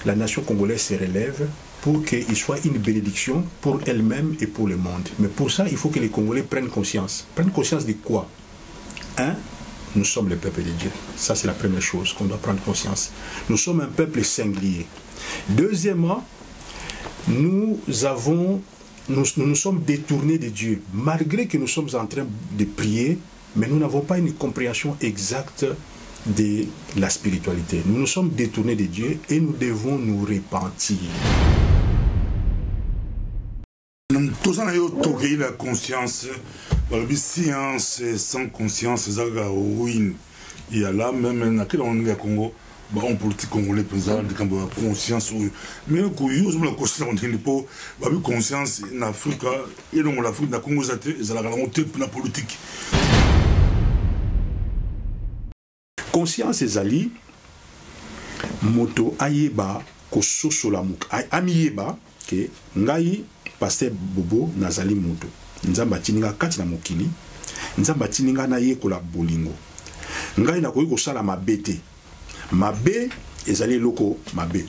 la nation congolaise se relève pour qu'il soit une bénédiction pour elle-même et pour le monde. Mais pour ça, il faut que les Congolais prennent conscience. Prennent conscience de quoi? Un, nous sommes le peuple de Dieu. Ça, c'est la première chose qu'on doit prendre conscience. Nous sommes un peuple singulier. Deuxièmement, nous nous sommes détournés de Dieu. Malgré que nous sommes en train de prier, mais nous n'avons pas une compréhension exacte de la spiritualité. Nous nous sommes détournés de Dieu et nous devons nous repentir. Tous en ayant la conscience, la science sans conscience, c'est ruine. Il y a là, même dans le Congo, on politique congolais présent, de conscience. Mais quand il y a une conscience en Afrique, et donc l'Afrique, dans le Congo, c'est la politique. Conscience ezali moto ayeba kososola muka amiyeba ke ngai pasteur Bobo nazali moto nzamba tininga kati na mokili nzamba tininga na yekola bolingo ngai nakoki kosala mabe te mabe ezali loko mabe.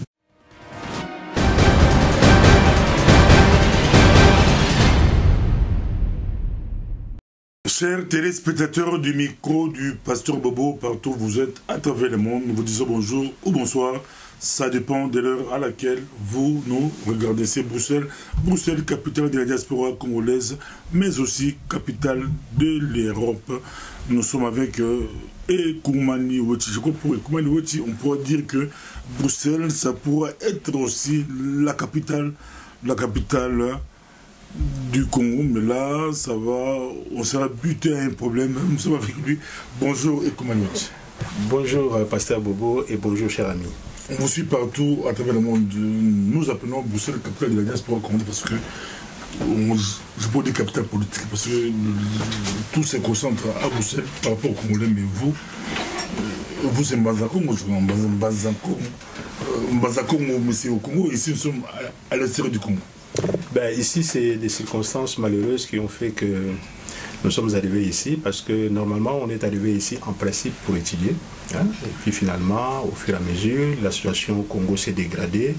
Chers téléspectateurs du micro du pasteur Bobo, partout où vous êtes à travers le monde, nous vous disons bonjour ou bonsoir. Ça dépend de l'heure à laquelle vous nous regardez. C'est Bruxelles, Bruxelles, capitale de la diaspora congolaise, mais aussi capitale de l'Europe. Nous sommes avec Ekoumani Woti. Je crois que pour Ekoumani Woti, on pourrait dire que Bruxelles, ça pourrait être aussi la capitale du Congo, mais là, ça va, on sera buté à un problème. Nous sommes avec lui. Bonjour, Ekoumani Woti. Bonjour, pasteur Bobo, et bonjour, cher ami. On vous suit partout à travers le monde. Nous appelons Bruxelles capitale de la diaspora congolaise parce que, je peux dire capitale politique, parce que tout se concentre à Bruxelles par rapport au Congolais, mais vous c'est Mbazako, moi je suis en Mbazako, mais c'est au Congo, ici nous sommes à l'extérieur du Congo. Ben, ici, c'est des circonstances malheureuses qui ont fait que nous sommes arrivés ici, parce que normalement, on est arrivé ici en principe pour étudier. Hein, et puis finalement, au fur et à mesure, la situation au Congo s'est dégradée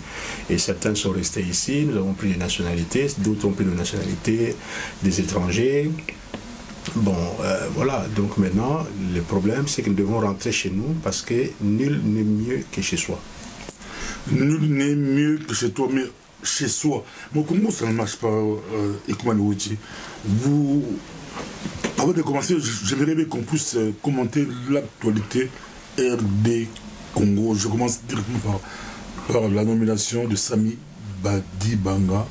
et certains sont restés ici. Nous avons pris des nationalités, d'autres ont pris des nationalités des étrangers. Bon, voilà. Donc maintenant, le problème, c'est que nous devons rentrer chez nous parce que nul n'est mieux que chez soi. Nul n'est mieux que chez toi, mais chez soi. Bon, comment ça ne marche pas, Ekoumani Woti? Vous, avant de commencer, j'aimerais bien qu'on puisse commenter l'actualité RD Congo. Je commence directement par la nomination de Sami Badibanga,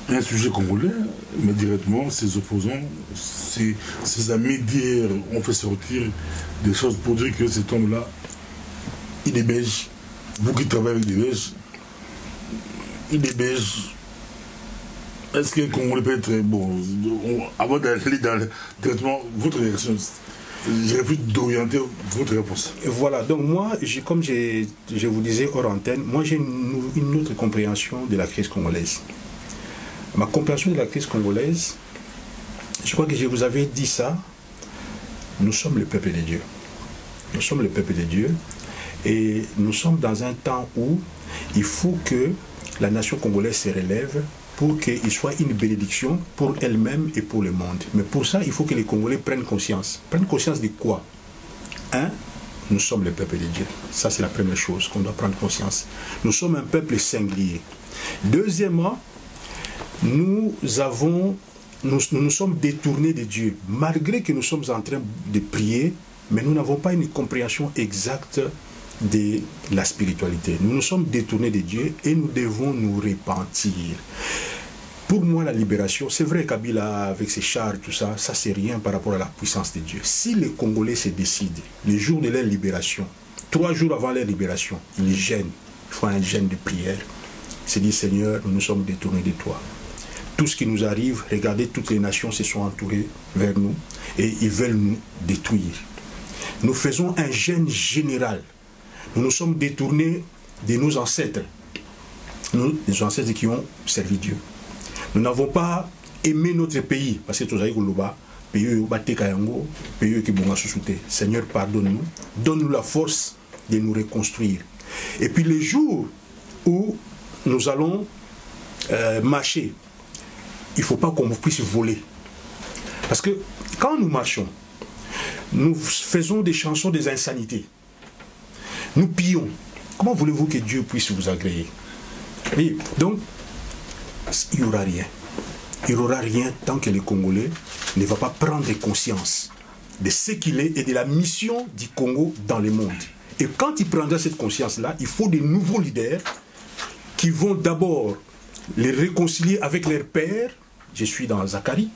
un sujet congolais, mais directement ses opposants, ses amis d'hier ont fait sortir des choses pour dire que cet homme-là, il est belge. Vous qui travaillez avec des Belges, il est belge. Est-ce que Congolais peut être bon? Avant d'aller dans directement votre réaction, je refuse d'orienter votre réponse. Voilà, donc moi, comme je vous disais hors antenne, moi j'ai une autre compréhension de la crise congolaise. Ma compréhension de la crise congolaise, je crois que je vous avais dit ça, nous sommes le peuple de Dieu. Nous sommes le peuple de Dieu et nous sommes dans un temps où il faut que la nation congolaise se relève pour qu'il soit une bénédiction pour elle-même et pour le monde. Mais pour ça, il faut que les Congolais prennent conscience. Prennent conscience de quoi? Un, nous sommes le peuple de Dieu. Ça, c'est la première chose qu'on doit prendre conscience. Nous sommes un peuple singulier. Deuxièmement, nous nous sommes détournés de Dieu. Malgré que nous sommes en train de prier, mais nous n'avons pas une compréhension exacte de la spiritualité. Nous nous sommes détournés de Dieu et nous devons nous repentir. Pour moi, la libération, c'est vrai, Kabila avec ses chars, tout ça, ça c'est rien par rapport à la puissance de Dieu. Si les Congolais se décident, le jour de leur libération, 3 jours avant leur libération, ils gênent, ils font un gêne de prière. Ils se disent, Seigneur, nous nous sommes détournés de toi. Tout ce qui nous arrive, regardez, toutes les nations se sont entourées vers nous et ils veulent nous détruire. Nous faisons un gêne général. Nous nous sommes détournés de nos ancêtres, les ancêtres qui ont servi Dieu. Nous n'avons pas aimé notre pays, parce que tout ça, Seigneur, pardonne-nous, donne-nous la force de nous reconstruire. Et puis le jour où nous allons marcher. Il ne faut pas qu'on puisse voler. Parce que quand nous marchons, nous faisons des chansons des insanités. Nous pillons. Comment voulez-vous que Dieu puisse vous agréer? Oui. Donc, il n'y aura rien. Il n'y aura rien tant que le Congolais ne va pas prendre conscience de ce qu'il est et de la mission du Congo dans le monde. Et quand il prendra cette conscience-là, il faut de nouveaux leaders qui vont d'abord les réconcilier avec leur père. Je suis dans Zacharie.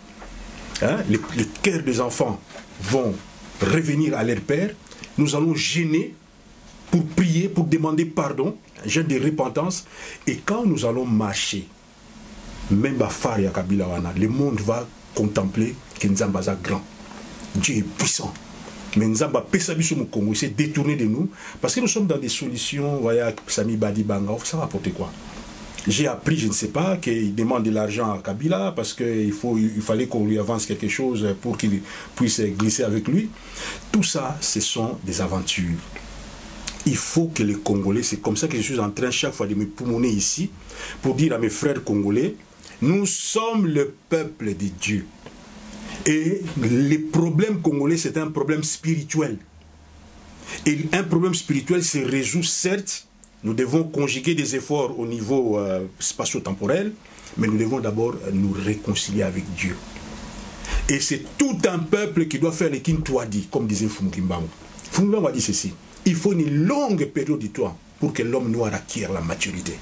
Hein? Les cœurs des enfants vont revenir à leur père. Nous allons gêner pour prier, pour demander pardon, un jeûne de repentance. Et quand nous allons marcher, même Bafari à Kabila Wana, le monde va contempler que Nzamba est grand. Dieu est puissant. Mais Nzamba Pesabiso Mukongo s'est détourné de nous parce que nous sommes dans des solutions, voyez, Sami Badi Banga, ça va apporter quoi? J'ai appris, je ne sais pas, qu'il demande de l'argent à Kabila parce qu'il fallait qu'on lui avance quelque chose pour qu'il puisse glisser avec lui. Tout ça, ce sont des aventures. Il faut que les Congolais, c'est comme ça que je suis en train chaque fois de me poumonner ici, pour dire à mes frères congolais, nous sommes le peuple de Dieu. Et les problèmes congolais, c'est un problème spirituel. Et un problème spirituel se résout, certes, nous devons conjuguer des efforts au niveau spatio-temporel, mais nous devons d'abord nous réconcilier avec Dieu. Et c'est tout un peuple qui doit faire le Kintouadi, comme disait Fumukimbangu. Fumukimbangu a dit ceci, il faut une longue période de temps pour que l'homme noir acquiert la maturité.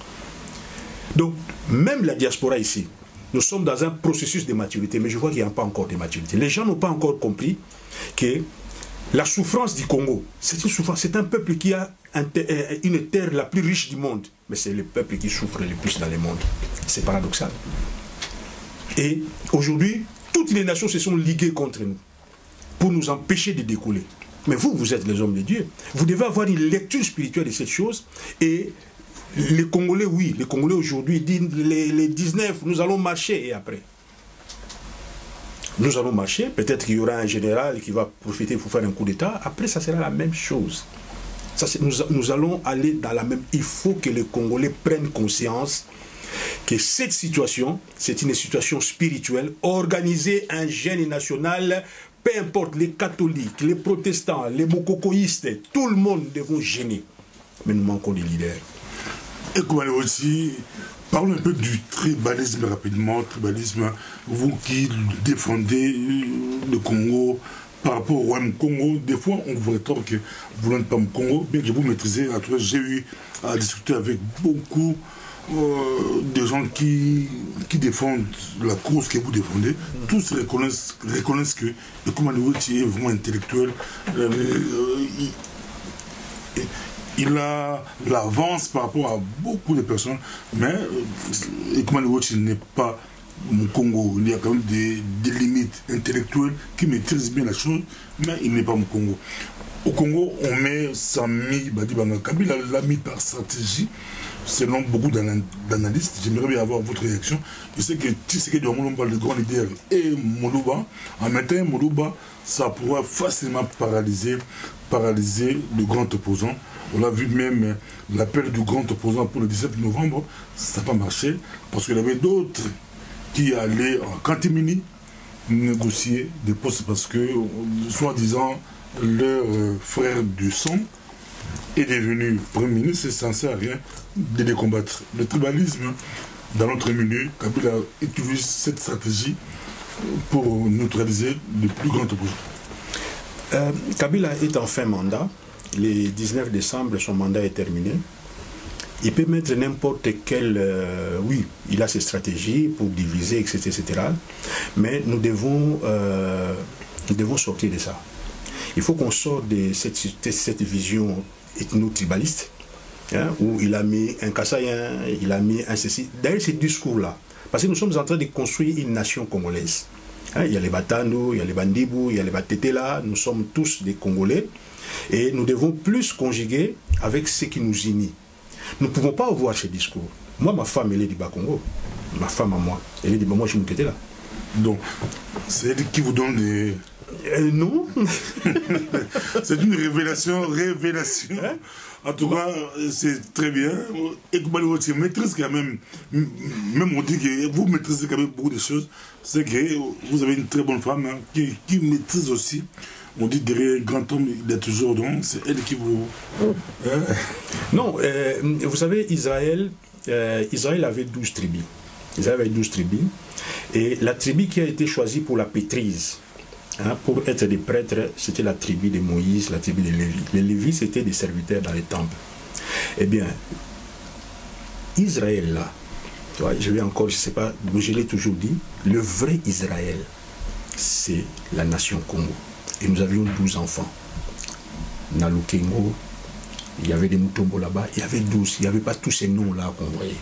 Donc, même la diaspora ici, nous sommes dans un processus de maturité, mais je vois qu'il n'y a pas encore de maturité. Les gens n'ont pas encore compris que la souffrance du Congo, c'est une souffrance, c'est un peuple qui a une terre la plus riche du monde, mais c'est le peuple qui souffre le plus dans le monde. C'est paradoxal. Et aujourd'hui, toutes les nations se sont liguées contre nous pour nous empêcher de décoller. Mais vous, vous êtes les hommes de Dieu. Vous devez avoir une lecture spirituelle de cette chose. Et les Congolais, oui, les Congolais aujourd'hui disent les 19, nous allons marcher. Et après, nous allons marcher. Peut-être qu'il y aura un général qui va profiter pour faire un coup d'État. Après, ça sera la même chose. Ça, nous allons aller dans la même... Il faut que les Congolais prennent conscience que cette situation, c'est une situation spirituelle. Organiser un jeûne national, peu importe les catholiques, les protestants, les mokokoïstes, tout le monde devons gêner. Mais nous manquons des leaders. Et comment aussi, parlons un peu du tribalisme rapidement. Tribalisme, vous qui défendez le Congo par rapport au royaume Congo, des fois on vous rétorque que vous n'êtes pas au Congo, bien que vous maîtrisez. J'ai eu à discuter avec beaucoup des gens qui défendent la cause que vous défendez. Tous reconnaissent que le commandant est vraiment intellectuel. Il a l'avance par rapport à beaucoup de personnes, mais le commandant n'est pas au Congo. Il y a quand même des limites intellectuelles qui maîtrisent bien la chose, mais il n'est pas au Congo. Au Congo, on met Sami Badi Banga. Kabila l'a mis par stratégie, selon beaucoup d'analystes. J'aimerais bien avoir votre réaction. Je sais que Tshisekedi Mulumba, le grand leader, et Moluba, en même temps, Moluba, ça pourrait facilement paralyser le grand opposant. On a vu même l'appel du grand opposant pour le 17 novembre, ça n'a pas marché, parce qu'il y avait d'autres qui allaient en Kantimini négocier des postes, parce que, soi-disant, leur frère du sang est devenu Premier ministre, c'est censé à rien de les combattre. Le tribalisme, dans notre milieu, Kabila utilise cette stratégie pour neutraliser le plus grand opposant. Kabila est en fin mandat. Le 19 décembre, son mandat est terminé. Il peut mettre n'importe quel... oui, il a ses stratégies pour diviser, etc. Mais nous devons sortir de ça. Il faut qu'on sorte de cette vision ethno-tribaliste, hein, où il a mis un Kassaïen, il a mis un ceci. D'ailleurs, ces discours-là, parce que nous sommes en train de construire une nation congolaise. Hein, il y a les Batando, il y a les Bandibou, il y a les Batetela, nous sommes tous des Congolais. Et nous devons plus conjuguer avec ce qui nous unit. Nous ne pouvons pas avoir ces discours. Moi, ma femme, elle est du Bas-Congo. Ma femme à moi, elle est du Bas-Congo, moi, je me quittais là. Donc, c'est elle qui vous donne Non. C'est une révélation. Hein? En tout cas, c'est très bien. Et tu maîtrises quand même, même on dit que vous maîtrisez quand même beaucoup de choses. C'est que vous avez une très bonne femme hein, qui maîtrise aussi. On dit derrière un grand homme, il est toujours donc, c'est elle qui vous... Hein? Non, vous savez, Israël avait 12 tribus. Israël avait 12 tribus. Et la tribu qui a été choisie pour la pétrise, hein, pour être des prêtres, c'était la tribu de Moïse, la tribu de Lévi. Les Lévis, c'était des serviteurs dans les temples. Eh bien, Israël, là, tu vois, je vais encore, je ne sais pas, mais je l'ai toujours dit, le vrai Israël, c'est la nation Congo. Et nous avions 12 enfants. Nalukengo, il y avait des Mutombo là-bas, il y avait 12, il n'y avait pas tous ces noms-là qu'on voyait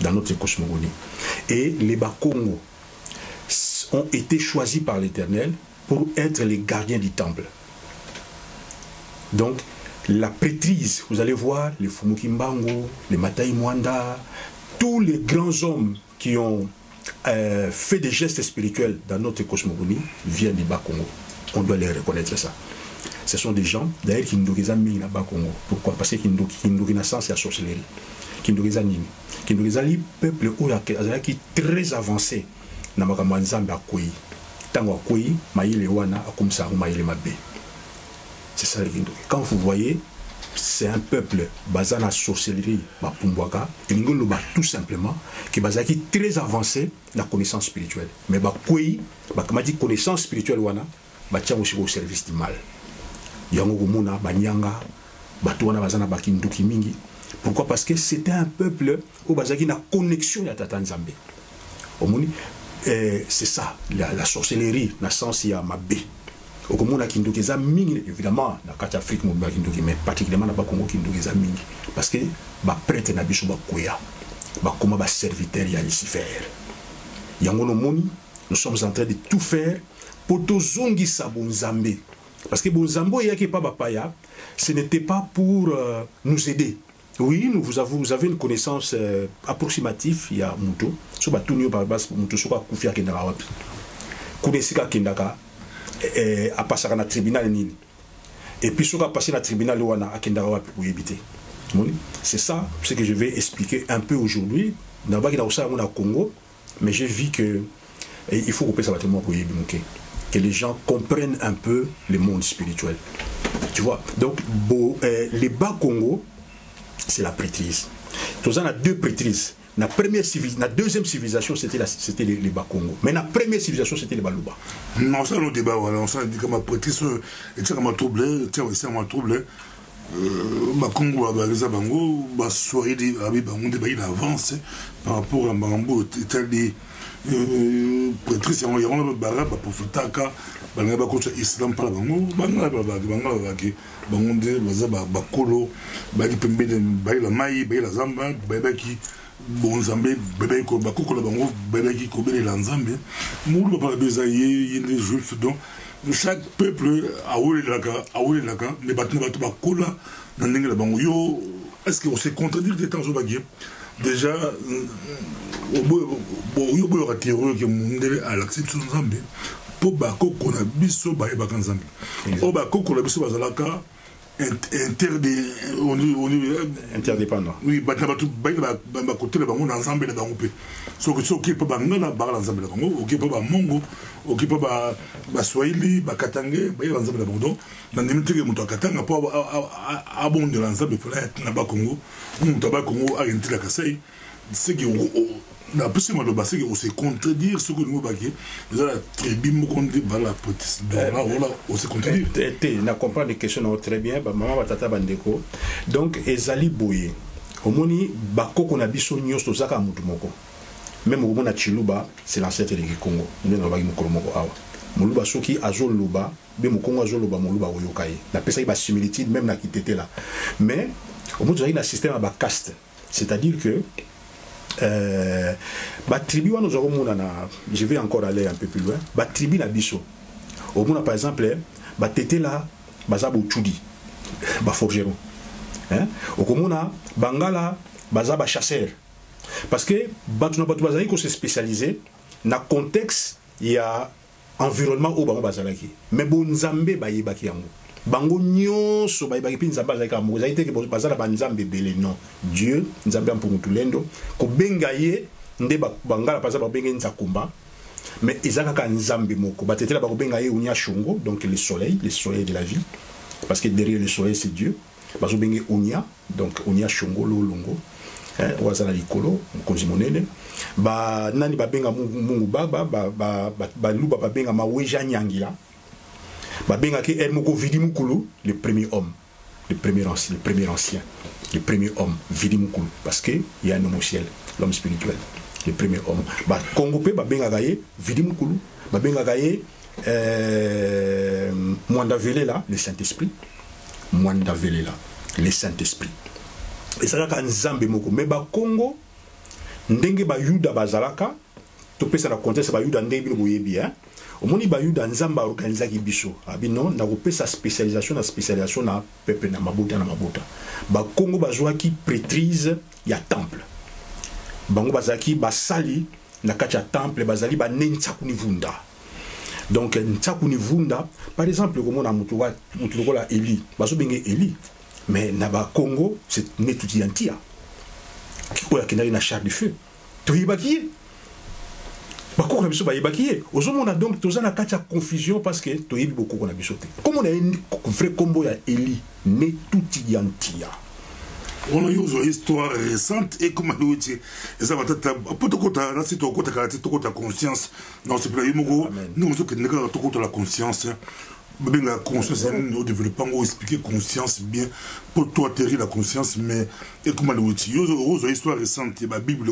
dans notre cosmogonie. Et les Bakongo ont été choisis par l'Éternel pour être les gardiens du temple. Donc, la prêtrise, vous allez voir, les Fumukimbango, les Matai Mwanda, tous les grands hommes qui ont fait des gestes spirituels dans notre cosmogonie viennent du Bas-Congo. On doit les reconnaître ça. Ce sont des gens, d'ailleurs, qui nous ont mis là-bas Congo. Pourquoi? Parce qu'ils nous ont mis sens et la sorcellerie. Qui nous ont mis. Qui nous ont mis peuple qui est très avancé. Dans le Nzambe à Kouyi. Tango à Kouyi, Maïle Wana, à Kumsa, Maïle Mabé. C'est ça le Kindoki. Quand vous voyez, c'est un peuple basé dans la sorcellerie, et tout simplement, qui est très avancé dans la connaissance spirituelle. Mais Kouyi, comme dit connaissance spirituelle, tient aussi au service du mal. Pourquoi? Parce que c'était un peuple où il y a une connexion à Tata Nzambe. C'est ça, la sorcellerie, dans le sens il y a Mabé. Évidemment, dans l'Afrique, mais particulièrement dans le Congo, parce que les prêtres sont des serviteurs de Lucifer. Nous sommes en train de tout faire pour tout zongisa Bonzambe. Parce que Bonzambo, ce n'était pas pour nous aider. Oui, vous avez une connaissance approximative, il y a Mouto. Si vous avez Mouto, si vous avez Kendaka, à passer dans le tribunal. Et puis, si vous avez passé dans le tribunal, pour éviter. C'est ça ce que je vais expliquer un peu aujourd'hui. D'abord, il y a aussi au Congo, mais j'ai vu que il faut couper ça pour éviter. Que les gens comprennent un peu le monde spirituel. Tu vois? Donc, les Bas-Congo, c'est la prêtrise. Tout ça, on a deux prêtrises. La deuxième civilisation, c'était les Bas-Congo. Mais la première civilisation, c'était les Baluba. Non, ça, le débat, voilà. On s'est dit que ma prêtrise, et tu as troublé, tu as m'a troublé. Congo, Bango, soirée de Bango, il avance par rapport à Bango, c'est-à-dire prêtrise, il y a un barab pour Futaka, Bango, Islam, par Bango, Bango, Bakolo, Bagipembe, Baila Maï, Baila Zamba, Babaki, Bonzambe, Babako, Bakoko, Bango, Babaki, Kobe, Lanzambe, Moulou, par la Bézaïe, il y a des juifs, donc chaque peuple a oulé laka, les bâtiments Bakola, est-ce qu'on s'est contredit des temps au baguette? Déjà, il y a un terreur qui est à l'acception de Zambie. Pour Bako, on a biso baye bakan Zambie. Au Bako, on a biso bazalaka interdépendant. Oui, Batabatu baye côté le bango dans Zambie le bango pe. So que qui peut bangala bar Zambie le bango, qui peut ba Mongo, qui peut ba Swahili, ba Katange, baye Zambie le bango. Dans des minutes que muto Katanga pour abonder dans Zambie pour être na ba Congo, muto ba Congo a rentrer la Kasai. C'est que la possibilité de passer on se contredire ce que nous baguer nous la tribu me conduit par la police là on se contredire na comprendre les questions très bien maman batata bandeko donc ezali boye omoni bakoko na biso nyoso zaka mutu moko même au mona Chiluba c'est l'ancêtre du Congo nous na bagi mukolo moko awa muluba soki azoluba be mukongo azoluba muluba oyokai la pesa ba similitude même na kitete là mais au moins il y a un système à caste, c'est-à-dire que tribu nous avons je vais encore aller un peu plus loin tribu la biso au moins par exemple tété là bazabo chudi forgeron hein au komona bangala bazaba chasseur parce que batuna batu bazali ko se spécialiser na contexte il y a environnement au bango bazalaki mais bon nzambe bayebaki yango bango nyonso bayebaki pe nzambe azalaki yango zaite ke bazala ba nzambe belé non Dieu nzambe ampungutulendo ko benga ye nde bangala paza ba benga nzakumba mais ezaka nzambe moko batetela ba ko benga ye unya shongo donc le soleil de la vie parce que derrière le soleil c'est Dieu bazo benga unya donc unya shongo lolongo wazala likolo mokonzi monene ba nani babenga mungu baba ba luba babenga maweja nyangila babenga ke el moko vidi mukulu le premier homme le premier ancien le premier homme vidi mukulu parce que il y a un homme au ciel l'homme spirituel le premier homme ba Congo pe babenga gaye vidi mukulu babenga gaye Mwanda Velela le Saint-Esprit Mwanda Velela le Saint-Esprit. Et ça ka nzambe moko mais ba Congo ndenge ba yuda bazalaka to pesa na contexte ba yuda ndenge bino boyebi hein omoni ba yuda nzamba organiser ki biso abino na ko pesa spécialisation na peuple na mabota ba Congo bazwa ki prêtrise ya temple bango bazaki basali na kati ya temple bazali ba nenza kunivunda donc ntsakuni vunda par exemple comme on a mutu la Eli bazo benge Eli mais na ba Congo c'est netuti antia qui oya kenali na char de feu to yibaki ba ko na biso ba yibaki ozomona donc toza na katia confusion parce que to yibi beaucoup ko na biso te comme on a une vrai combo ya Eli netuti antia. On a eu une histoire récente et comme on dit, ça va être pour tout côté, là c'est tout côté caractère, tout côté conscience. Non, c'est pas nous nous sommes que nous tout côté la conscience. Ben la conscience, nous développons, on expliquer conscience bien pour toi atterrir la conscience, mais et comment on dit, une histoire récente, la Bible,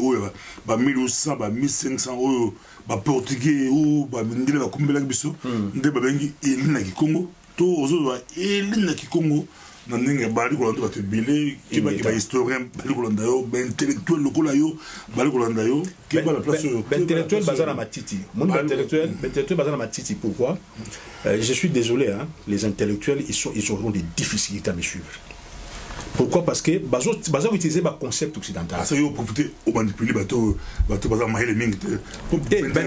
bah 1800, bah 1500, bah portugais, bah ndile ba kumbela biso, ndé ba bengi elina ki Congo, to ozo ba elina ki Congo. Nandenge bali kolanda ba tebele ki ba historien bali kolanda yo ba intellectuel lokola yo bali kolanda yo ki ba la place intellectuel bazana matiti mon intellectuel bazana matiti pourquoi je suis désolé hein les intellectuels ils auront des difficultés à me suivre. Pourquoi? Parce que bazo utiliser ba concept occidental. Ça yo profiter au manipuler bato bazana mahele mingi ba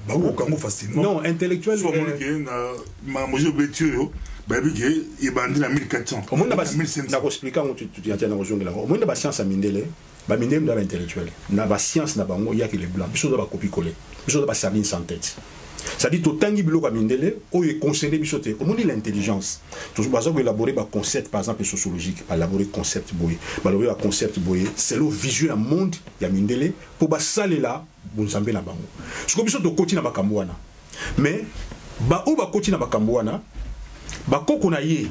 ko facilement. Non, intellectuel soit mon que na mojo betio il bandit en 1400. Au moins, on a expliqué tu as au moins, la science à Mindele, Mindele est intellectuel. La science n'a pas il y a que les blancs. Il y a des copier-coller. Il y a des sardines sans tête. Ça dit, autant de blocs à Mindele, où il est conseillé bichoté. Au moins, l'intelligence. Toujours, par exemple, élaborer un concept, par exemple, sociologique, élaborer un concept boyé. Élaborer un concept boyé. C'est le visuel un monde, il y a Mindele, pour saler là, vous en avez là-bas. Ce que vous côté na Bakambouana. Mais, où va côté na Bakambouana? Bakoko na ye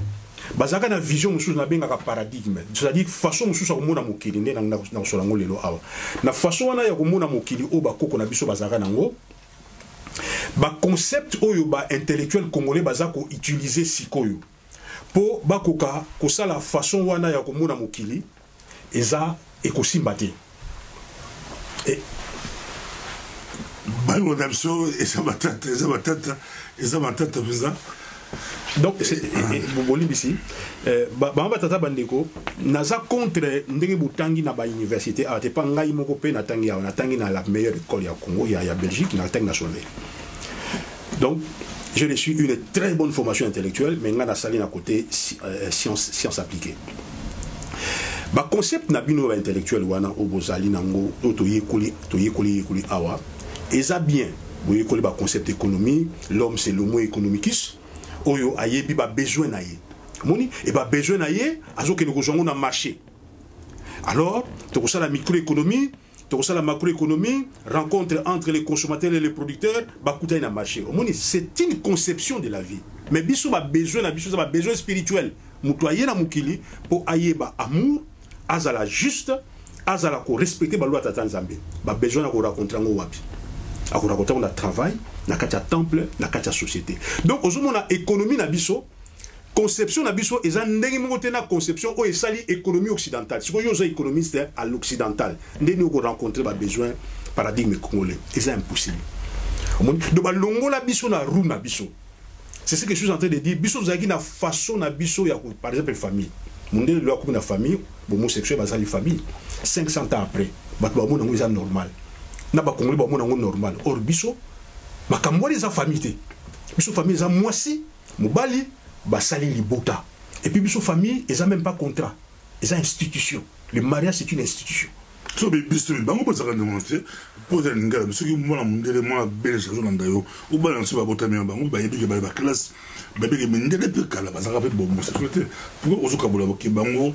bazaka na vision mususu na benga ka paradigme c'est-à-dire façon mususu ya komona mokili nde na kosolango lelo awa na façon wana ya komona mokili o bakoko na biso bazaka nango ba concept oyo ba intellectuel congolais bazako utiliser sikoyo po bakoka kosala façon wana ya komona mokili eza ekosimba te et ba yo d'abso eza batata bizarre. Donc, ici, tata bandeko, naza contre ndenge butangi na ba université, a te pas ngai moko pe na tangi na la meilleure école ya Congo, ya Belgique, na tangi nationale. Donc, je reçu une très bonne formation intellectuelle, mais na sali na côté science appliquée. Ba concept na bino intellectuel wana obozali nango to yekoli awa, eza bien. Vous voyez ba concept économie, l'homme c'est l'homo economicus. Oyo ayebi ba besoin na ye moni et ba besoin na ye azoke ne kozongo na marché alors to ko sala microéconomie to ko sala macroéconomie rencontre entre les consommateurs et les producteurs ba kuta na marché moni c'est une conception de la vie mais biso ba besoin na biso ba besoin spirituel mutoyer na mukili pour ayeba amour azala juste azala ko respecter ba loi tata nzambe ba besoin na ko rencontrer ngo wapi à raconter on a travail na katia temple na katia société donc aujourd'hui on a économie na biso conception na biso et ndenge moko te na conception o esali économie occidentale si ko yo économiste à l'occidental ndenge ko rencontrer ba besoin paradigme congolais et c'est impossible donc ba longola biso na roue na biso c'est ce que je suis en train de dire biso zaki na façon na biso ya par exemple famille monde le ko na famille homosexuel bazali famille 500 ans après ba mo na ngo normal na ba congolais ba mo nango normal or biso makambo les famille biso famille eza mwasi mobali basali libota et puis biso famille eza même pas contrat eza institution. Le mariage c'est une institution. So biso bango bazaka démonter poser ngala biso ki mwana mundele mwana belle chazo na ndayo ou balance ba botami bango ba yebi ke ba classe ba beke mundele pe kala bazaka pe bon sexualité pour ozoka bola boki bango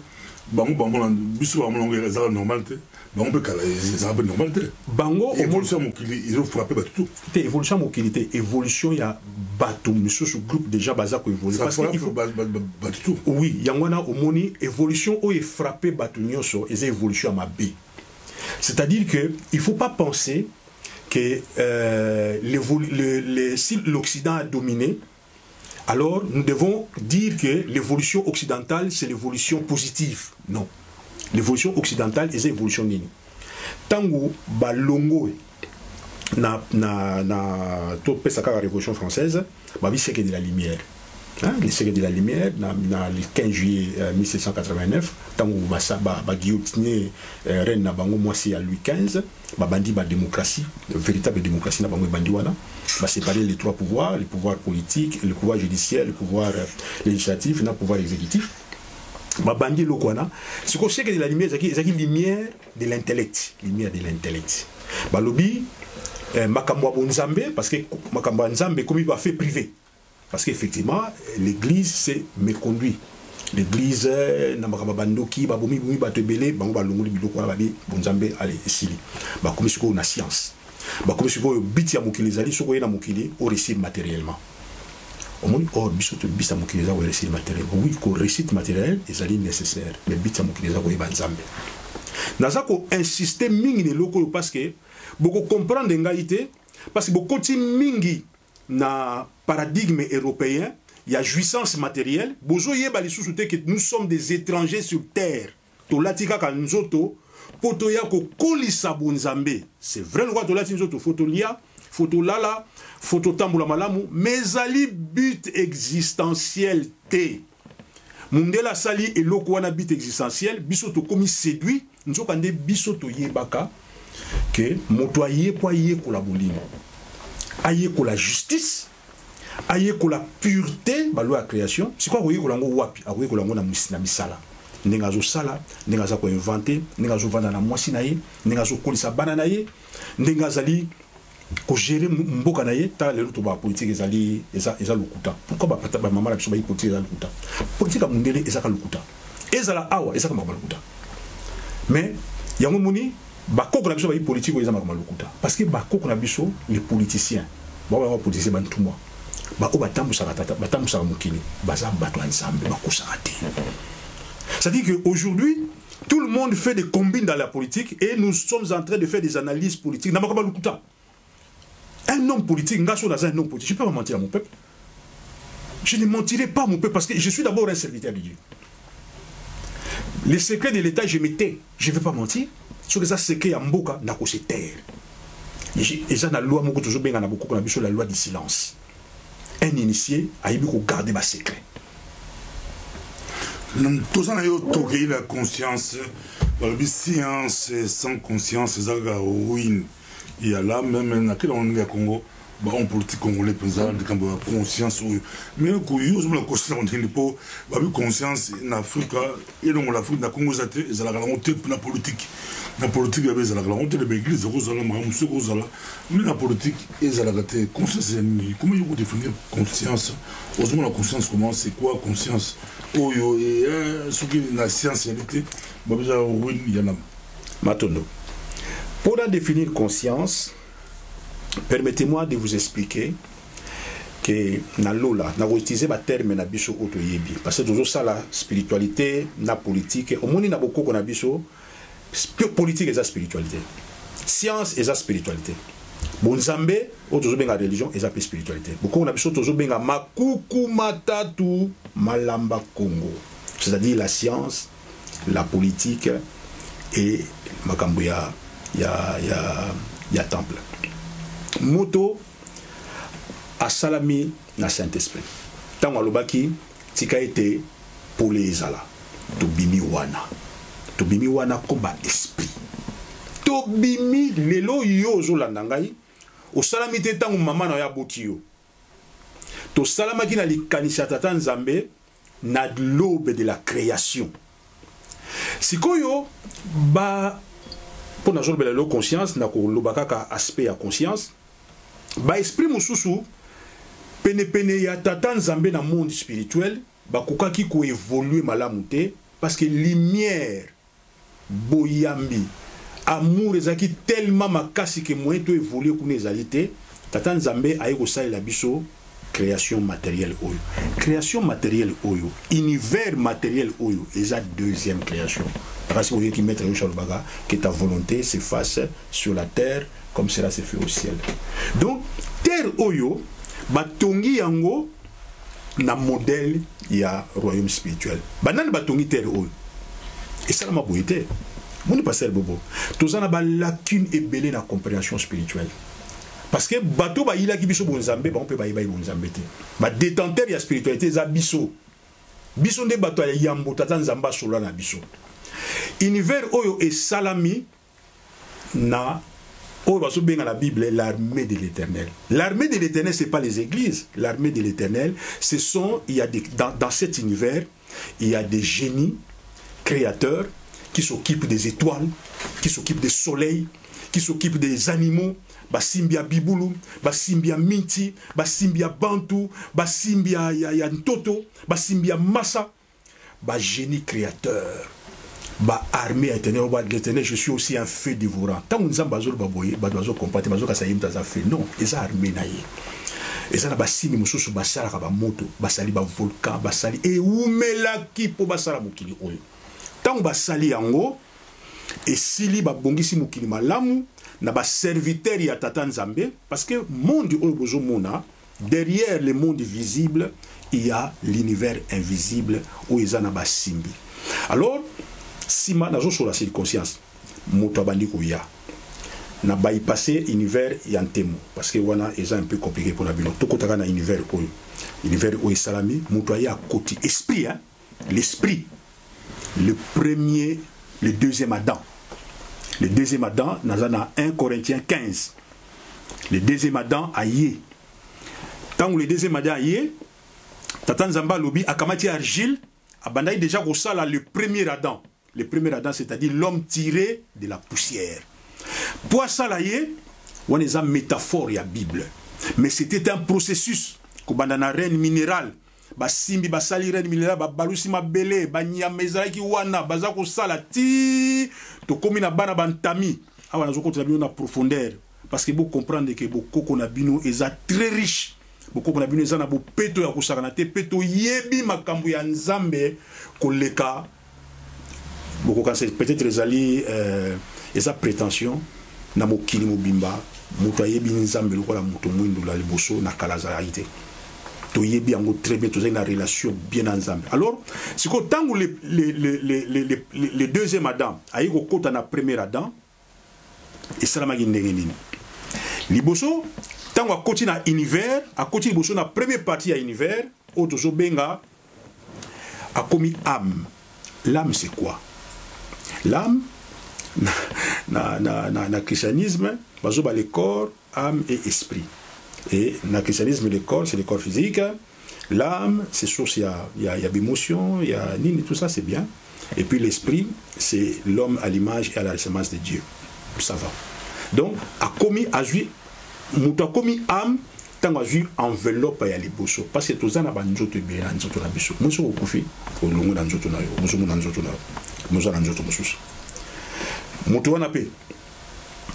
bango biso ba molongo eza normal te bango pe kala eza pe normal te bango évolution mokili ils ont frappé ba tout te évolution mokili évolution ya bato miso ce groupe déjà baza ko évoluer parce que il faut ba tout oui yangwana omoni évolution o e frappé bato nyonso eza évolution à mabe. C'est-à-dire qu'il ne faut pas penser que si l'Occident a dominé, alors nous devons dire que l'évolution occidentale, c'est l'évolution positive. Non. L'évolution occidentale, c'est l'évolution nini. Tango balongo na la Révolution française, c'est que de la lumière. Le siècle de la lumière, le 15 juillet 1789, tant que guillotiné reine na bango moisi à Louis XV, bandi ba démocratie, véritable démocratie na bango bandi wana, séparer les trois pouvoirs, le pouvoir politique, le pouvoir judiciaire, le pouvoir législatif, le pouvoir exécutif. Bandi lokwana, ce qu'on sait que de la lumière, c'est la lumière de l'intellect, lumière de l'intellect. Balobi makambo bonzambe parce que makambo nzambe comme il va faire privé. Parce qu'effectivement, l'église s'est méconduite. L'église, Namababandoki, Baboumi, Batebele, Bangalongo, Bilokwa, Babi, Bonzambe, allez, Sili. Comme si on a science. Comme si on a biti à Mokilizali, si on a Mokili, on récite matériellement. Au moins, or, bisoto bisa Mokiliza, on récite matériellement. Oui, qu'on récite matériel, c'est nécessaire. Mais biti à Mokiliza, on est Banzambe. Nazako insister mingi ne loko parce que beaucoup comprendre l'engagité, parce que beaucoup de mingi na paradigme européen, il y a jouissance matérielle. Bozo yeba li sous-souté que nous sommes des étrangers sur terre. To latika ka nzoto, poto ya ko kolisa bonzambe. C'est vrai le roi to latika nzoto, photo lia, photo lala, photo tambula malamu, mais ali but existentiel te. Mundela sali et loko wana but existentiel, bisoto komi séduit, nzokande bisoto yebaka que motoye po ye ko la bolimo. Aïe pour la justice, aïe pour la pureté, bah la création. C'est quoi vous voyez que l'on wapi, vous voyez que l'on a misala. Nengazo sala, nengazo ko inventé, nengazo vanda na mwasi naye, nengazo kolisa bana naye, nengazali ko gérer mboka naye, ta le to ba politique ezali eza lokuta. Pourquoi ba maman la biso ba politique eza lokuta? Politique mundele eza ka lokuta. Ezala awa eza ka lokuta. Mais yango moni bakoko na biso ba politique eza makama lokuta parce que bakoko na biso les politiciens ba politiciens bantumwa ba o batambusa tata batambusa mokili baza bato ensemble bakusaka te. C'est-à-dire que aujourd'hui tout le monde fait des combines dans la politique et nous sommes en train de faire des analyses politiques na makama lokuta. Un homme politique ngaso dans un homme politique, je peux pas mentir à mon peuple. Je ne mentirai pas à mon peuple parce que je suis d'abord un serviteur de Dieu. Les secrets de l'État je m'étais, je ne vais pas mentir. Sur les secrets en mboka na ko se taire. Et ça na loi moko toujours benga na beaucoup na biso la loi du silence. Un initié a eu ko garder ma secret. Tout ça na yo toqué la conscience, la science sans conscience zaga ruine. Il y a là même na quel on est Congo, bah on politique congolais président de cambo conscience mais ko yo la conscience on dit pas ba conscience en Afrique et donc l'Afrique na Congo zate ezala la montée pour la politique. La politique est la grande de l'église, mais la politique est la conscience. Comment vous définir conscience? Osons la conscience, comment c'est quoi conscience? Oh yo, et ce qui est la science, il y en a. Maintenant, pour la définir conscience, permettez-moi de vous expliquer que na lola, na utiliser le terme na biso otoyebi, parce que toujours ça la spiritualité, la politique, au monde na beaucoup qu'on a biso. Politique et la spiritualité. Science et la spiritualité. Bonzambe, autour de la religion et la spiritualité. Beaucoup on a besoin autour de la makuku matatu malamba Congo. C'est-à-dire la science, la politique et makambo ya temple. Moto a salami na Saint-Esprit. Tant alobaki tika été pour les ezala. To bimi wana. Tobimi wana komba esprit. Tobimi lelo yozo landangai au salamité tangu maman na ya botio to salamaki na likanisa tata nzambe na l'aube de la création sikoyo ba pour na zolbela lo conscience na ko lobaka ka aspect ya conscience ba esprit mususu pene ya tata nzambe na monde spirituel ba kokaki ko évoluer malamu te parce que lumière boyambi amour ezaki tellement makasi que moyen to évoluer kuna ezalité tata nzambe ayi ko salela biso création matérielle oyo création matérielle oyo univers matériel oyo eza deuxième création parce que vous voyez qui mettre une chose baga que ta volonté se fasse sur la terre comme cela se fait au ciel. Donc terre oyo batongi yango na modèle ya royaume spirituel banani batongi terre oyo et ça m'a boité mon pas ser bobo tozana ba lacune ebelé na compréhension spirituelle parce que bato ba yila ki biso bonzambe ba on peut ba yiba bonzambe te ba détenteur ya spiritualité za biso nde bato ya yambo tata nzamba solo na biso univers oyo et salami na oyo baso benga la Bible l'armée de l'Éternel. L'armée de l'Éternel c'est pas les églises, l'armée de l'Éternel ce sont il y a des dans cet univers il y a des génies créateurs qui s'occupent des étoiles, qui s'occupent des soleils, qui s'occupent des animaux, basimbia bibulu, basimbia minti, basimbia bantu, basimbia ya ntoto, basimbia massa, ba génie créateur, ba armée éternelle, ba l'éternel, je suis aussi un feu dévorant. Tant que nous avons besoin de boyer, ba doiso compater, bazo kasayim taza fait. Non, les armées naïe. Et ça na basimi mususu basala ka ba moto, basali ba volcan, basali et oumelaki po basala mokili oyo. Tant que basali yango et sili ba bongisi mokili malamu na ba serviteur ya tata nzambe parce que monde oyo bozo mona derrière le monde visible il y a l'univers invisible où ils en a ba simbi. Alors si ma nazo sur la conscience moto abandi ko ya na bypasser univers ya ntemo parce que wana est un peu compliqué pour la bino to kotaka na univers oyo salami moto ya côté esprit hein l'esprit le premier le deuxième Adam. Le deuxième Adam, nous avons 1 Corinthiens 15. Le deuxième Adam a yé. Tant que le deuxième Adam a yé, Tata Nzamba lobi akamati argile, abandaï déjà au sala le premier Adam. Le premier Adam, c'est-à-dire l'homme tiré de la poussière. Pour ça là yé, on est en métaphore ya Bible. Mais c'était un processus kobandana reine minérale. Basimbi basali ren minéral balusi mabele banyameza ki wana baza ko sala ti to komi na bana bantami awa nazo kotela bino na profondeur parce que vous comprendre que beaucoup qu'on a bino eza très riche beaucoup qu'on a bino eza na bo peto ya kusaka na te peto yebi makambo ya nzambe koleka beaucoup quand c'est peut-être ezali eza prétention na mokili mobimba muto yebi nzambe lokola muto mwindo la liboso na kalazarité to yebi yango très bien, tous une relation bien ensemble. Alors, c'est que tant que le deuxième Adam a eu côté na premier Adam, et ça m'a dit nini. Liboso, tant que côté na univers, à côté liboso na première partie à univers, auto benga a commis âme. L'âme c'est quoi? L'âme na christianisme, bazo ba le corps, âme et esprit. Et dans le christianisme, le corps, c'est le corps physique. L'âme, c'est source, il y a d'émotions, il y a nini, tout ça, c'est bien. Et puis l'esprit, c'est l'homme à l'image et à la ressemblance de Dieu. Ça va. Donc, a commis, a joué, mouta commis âme, tant a joué enveloppe à les bosso. Parce que tout ça n'a pas de nzoto bien, nzoto na biso. Moi, je suis au long d'un nzoto na yo. Moi, je suis un nzoto na yo. Moi, je suis un nzoto mosus. Moutou wana pe.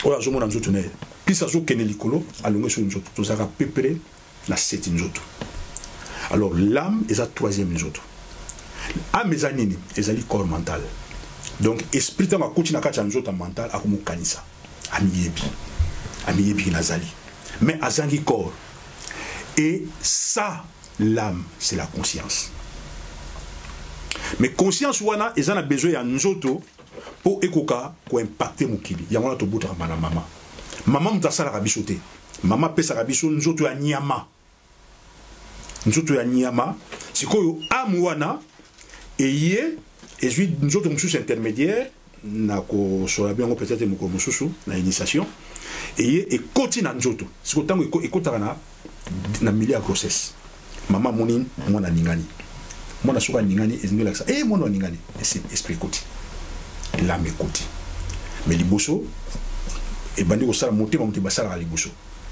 Oya, je suis un nzoto na yo. Puis ça se kene likolo, alongé sur une nzoto. Tout ça a peu près la 7 nzoto. Alors l'âme est la troisième nzoto. L'âme est nini, est le corps mental. Donc esprit ta makuti na kati nzoto mental akumu kanisa. Amiyebi nazali. Mais azangi corps. Et ça, l'âme, c'est la conscience. Mais conscience wana est a besoin ya nzoto pour ekoka ko impacter mukili. Yango na to buta na mama. Maman mtasala kabiso te. Mama pesa kabiso nzoto ya nyama. Nzoto ya nyama. Sikoyo amwana eye ezui nzoto mususu intermédiaire na ko so bien peut-être moko mususu na initiation et continue nzoto siko tango ekotaka na milieu ya grossesse mama moni mwana ningani mwana soka ningani ezingela ça mwana ningani esprit koti la mekoti mais liboso et bandi ko sala monter monter basala liboso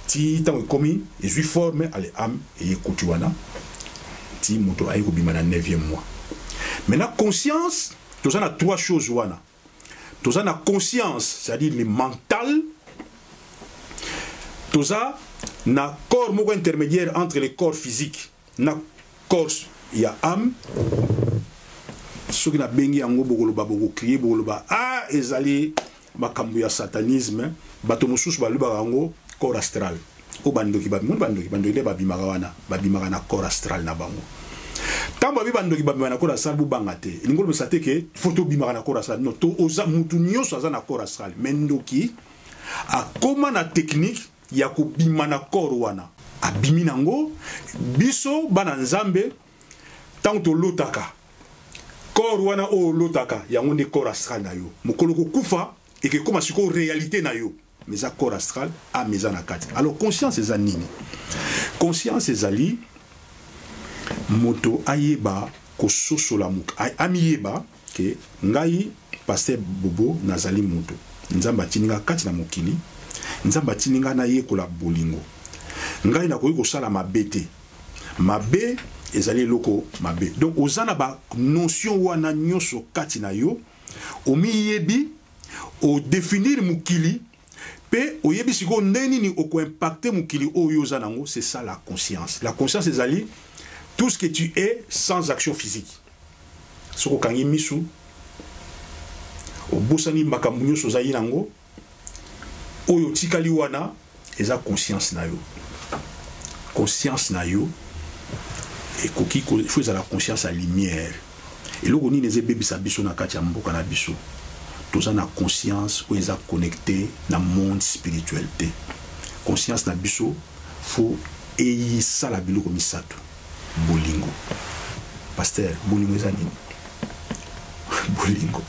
ti tango komi ezui forme ale am et koti wana ti moto ayi ko bima na 9e mois. Maintenant conscience tous a trois choses wana. Tous a conscience, c'est-à-dire le mental. Tous a na corps moko intermédiaire entre le corps physique, na corps il y a âme. Ce qui na bengi yango bokoloba boko crier bokoloba ezali makambo ya satanisme bato mosusu baluba yango corps astral. O bandoki bandoki ba bimaka wana ba bimaka na corps astral na bango. Tant que bandoki babima na corps astral bu bangate. Lingolo besate ke photo bimaka na corps astral. Non to oza mutu nyoso aza na corps astral. Mendoki a koma na technique ya ko bima na corps wana. A bimi nango biso bana nzambe tant to lotaka. Corps wana o lotaka yango ne corps astral na yo. Mokolo ko kufa et que comme siko réalité na yo. Mais à corps astral à mes anakati. Alors conscience est nini. Conscience est ali moto ayeba ko sosola muk. Amiyeba ke ngai pasteur Bobo nazali moto. Nzamba tininga kati na mokili. Nzamba tininga na ye kola bolingo. Ngai na koyi ko sala mabete. Mabe ezali loko mabe. Donc ozana ba notion wana nyoso kati na yo omiyebi o définir mukili. C'est ça la conscience. La conscience est ali tout ce que tu es sans action physique. Ce que tu misu au bosani makamunyo sozayi nango oyo tikali wana eza conscience na yo. Conscience na yo et koki il faut la conscience à lumière. Et loko ni neze bebi sa biso na kati ya mboka na biso. Tous en a conscience où ils sont connectés dans le monde spirituel. Conscience na biso faut et ça la bilo comme ça tout. Bolingo. Pasteur, bolingo zani. Bolingo.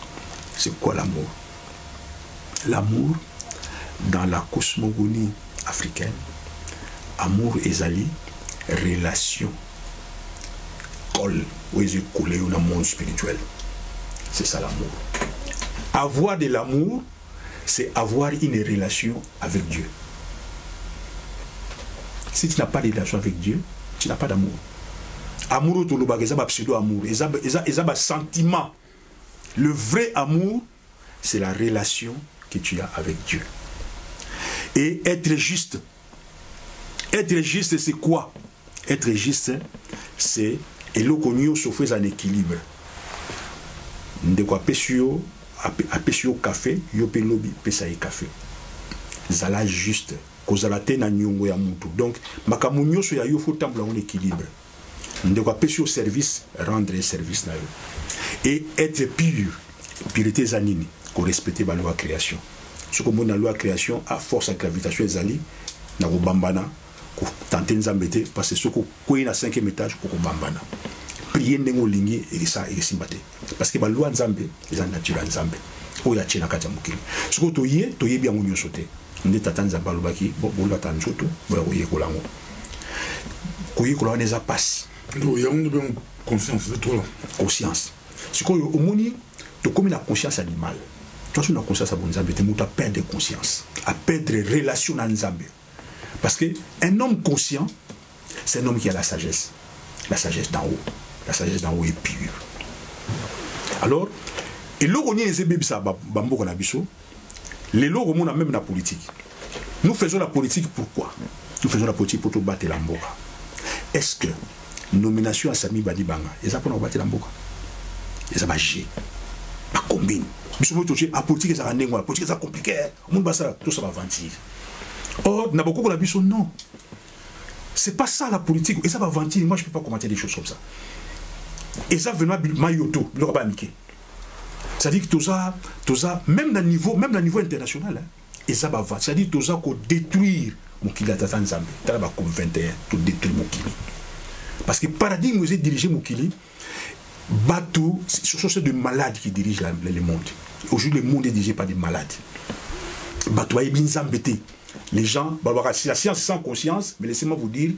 C'est quoi l'amour? L'amour dans la cosmogonie africaine. Amour ezali relation. Col où ils sont collés dans le monde spirituel. C'est ça l'amour. Avoir de l'amour, c'est avoir une relation avec Dieu. Si tu n'as pas de relation avec Dieu, tu n'as pas d'amour. Amour, c'est un pseudo-amour. C'est un sentiment. Le vrai amour, c'est la relation que tu as avec Dieu. Et être juste. Être juste, c'est quoi? Être juste, c'est et l'okonyo se fait un équilibre. De quoi pesio apesio café yope lobi pesa e café zala juste kozala te na nyongo ya mutu donc makamunyo so ya yo faut tambla en équilibre ndeko apesio service rendre service na yo et être pur pureté zanini ko respecter ba loi création ce que mon loi création à force à gravitation ezali na ko bambana ko tenter nzambete parce que ce ko ko na 5e étage ko bambana prier ndengo lingi et ça et simbate parce que ba loi nzambe eza nature nzambe oya chena kati mukili siko toye bien ngonyo sote nde tata nzamba lobaki bo lata nzoto bo koye kolango koye kolana eza passe donc ya ngi bien conscience de toi conscience siko omoni to comme la conscience animale toi sur la conscience à bon nzambe te muta perdre conscience à perdre relation na nzambe parce que un homme conscient c'est un homme qui a la sagesse d'en haut. La sagesse d'en haut est pure. Alors, et là, on est bambo na biso. Les lots, on a même la politique. Nous faisons la politique pourquoi? Nous faisons la politique pour tout battre la mboka. Est-ce que nomination à Sami Badibanga, et ça pour nous battre la mboka? Et ça va gérer. Pas combine. Biso toucher la politique, ça va la politique, ça compliqué. Tout ça va ventir. Or, n'a beaucoup la biso non. C'est pas ça la politique. Et ça va ventir. Moi, je ne peux pas commenter des choses comme ça. Et ça, vraiment, mayoto, le rabat Mickey. C'est-à-dire que tout ça, même dans le niveau international, et ça va ventir. C'est-à-dire que tout ça, qu'on détruire mon kili à Tatan Zambé. T'as la comme 21, tout détruire mon kili. Parce que le paradigme, vous êtes dirigé mon kili, bateau, ce sont ces deux malades qui dirigent le monde. Aujourd'hui, le monde est dirigé par des malades. Les gens, la science sans conscience, mais laissez-moi vous dire,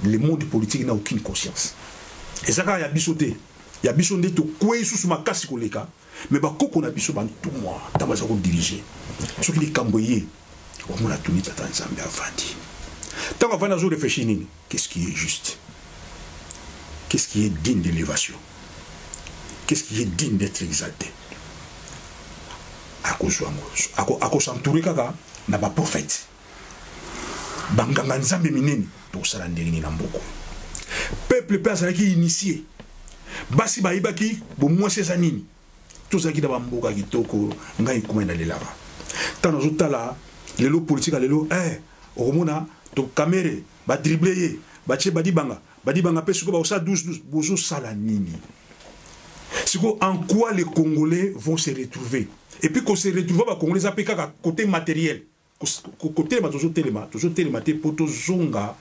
le monde politique n'a aucune conscience. Et ça, il y a bisoté. Il y a bisoté de quoi sous ma casse koleka, mais bah qu'on a bisoté tout moi, dans ma zone dirigée. Ce qui est camboyé, on a tout mis à Zambie avant. Tant qu'on va dans réfléchir, qu'est-ce qui est juste? Qu'est-ce qui est digne d'élévation? Qu'est-ce qui est digne d'être exalté? À cause s'entourer kaka n'a pas prophète. Banganga nzambe minene pour ça la ndenge na mboko. Peuple pesa qui initié. Basi ba ibaki bo moi ces anini. Tout ça qui da mboka kitoko ngai kuma na lelaba. Tano zotala lelo politique lelo oromona to camere ba dribbler ba che badi banga pesuko ba osa 12 bozo sala nini. Siko en quoi les Congolais vont se retrouver? Et puis qu'on se retrouve les Congolais à côté matériel, côté toujours télématé pour tout zonga